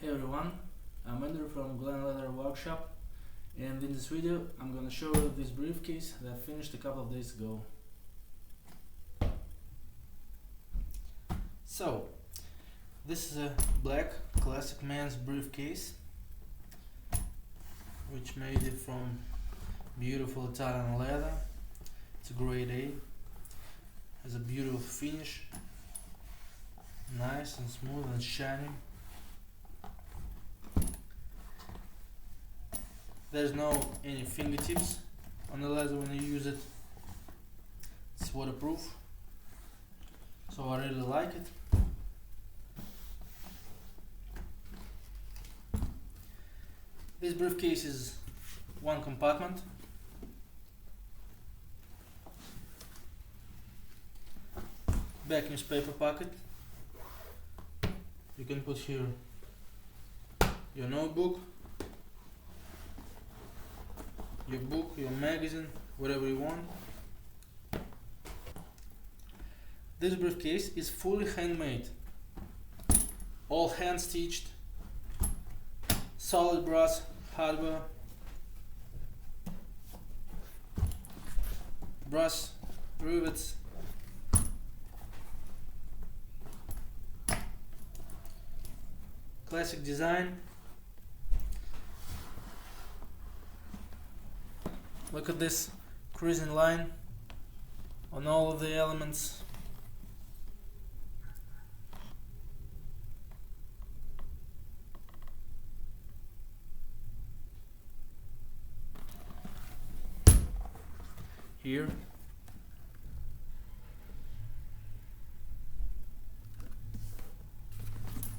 Hey everyone, I'm Andrew from GLAN Leather Workshop, and in this video I'm gonna show you this briefcase that I finished a couple of days ago. So, this is a black classic man's briefcase which made it from beautiful Italian leather. It's a grade A, has a beautiful finish, nice and smooth and shiny. There's no any fingertips on the leather when you use it. It's waterproof, so I really like it. This briefcase is one compartment. Back newspaper pocket. You can put here your notebook, your book, your magazine, whatever you want. This briefcase is fully handmade, all hand stitched, solid brass hardware, brass rivets, classic design. Look at this creasing line on all of the elements. Here.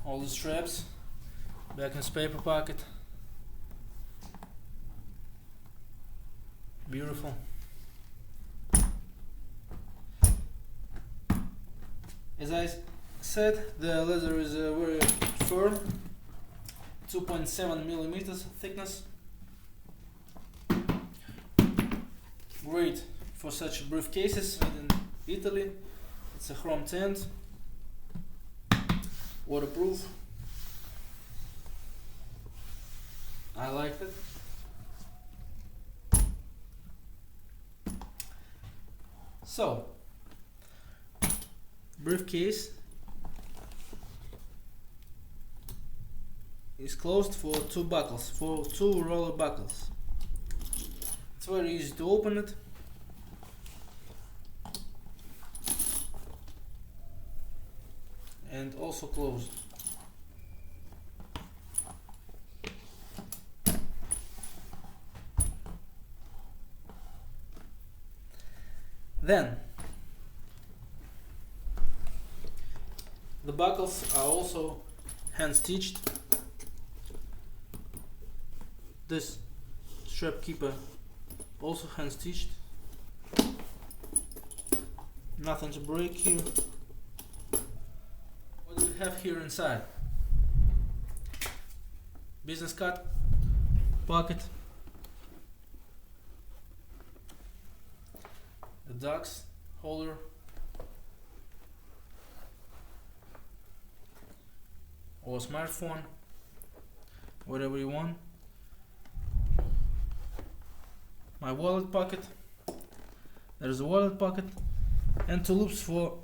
All the straps, back in this paper pocket. Beautiful. As I said, the leather is very firm, 2.7 millimeters thickness. Great for such briefcases made in Italy. It's a chrome tint, waterproof. I like it. So, briefcase is closed for two buckles, for two roller buckles. It's very easy to open it. And also closed. Then the buckles are also hand stitched. This strap keeper also hand stitched. Nothing to break here. What do we have here inside? Business card pocket. The docs holder, or smartphone, whatever you want. My wallet pocket. There's a wallet pocket and two loops for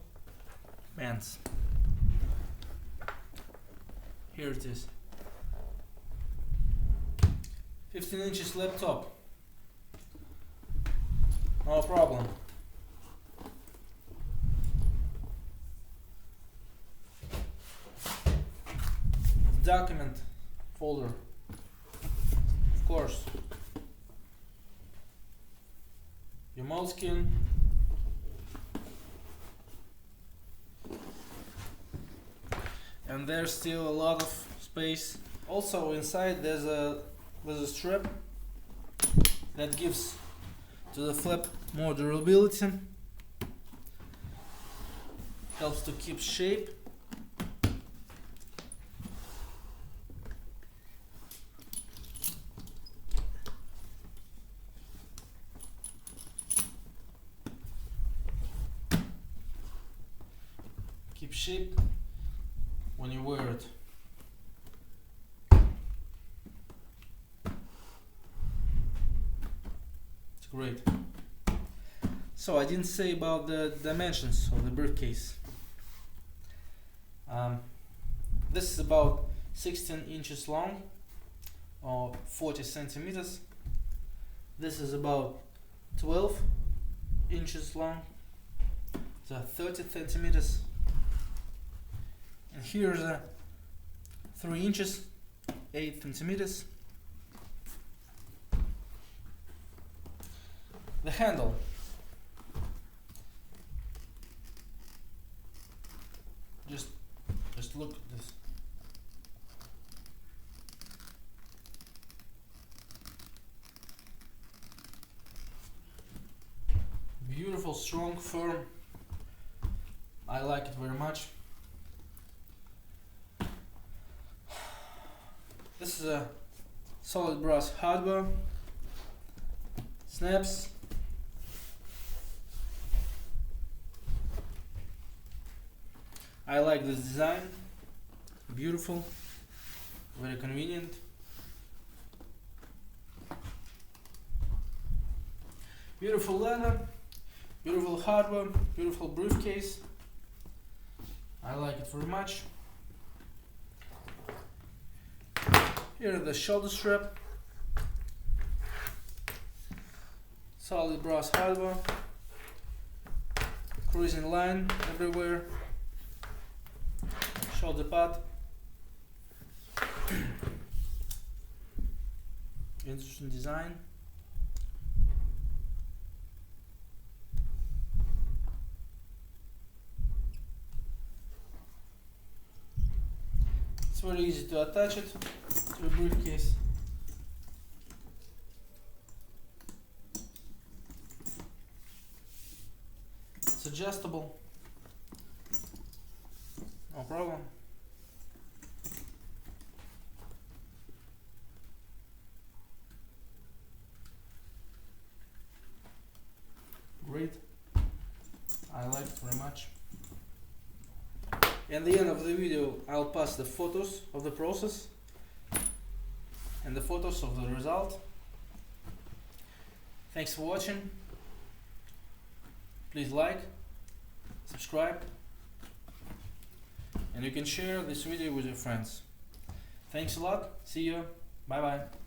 pants. Here it is. 15 inches laptop. No problem. Document folder, of course. Your moleskin. And there's still a lot of space. Also inside there's a strap that gives to the flap more durability. Helps to keep shape. Keep shape when you wear it. Great. So I didn't say about the dimensions of the briefcase. This is about 16 inches long or 40 centimeters. This is about 12 inches long, so 30 centimeters. And here's a 3 inches, 8 centimeters. The handle. Just look at this. Beautiful, strong, firm. I like it very much. This is a solid brass hardware. Snaps. I like this design. Beautiful, very convenient. Beautiful leather, beautiful hardware, beautiful briefcase. I like it very much. Here the shoulder strap. Solid brass hardware. Cruising line everywhere. Shoulder pad. Interesting design. It's very easy to attach it to a briefcase. It's adjustable, no problem. Great, I like it very much. At the end of the video I'll pass the photos of the process and the photos of the result. Thanks for watching. Please like, subscribe, and you can share this video with your friends. Thanks a lot. See you. Bye bye.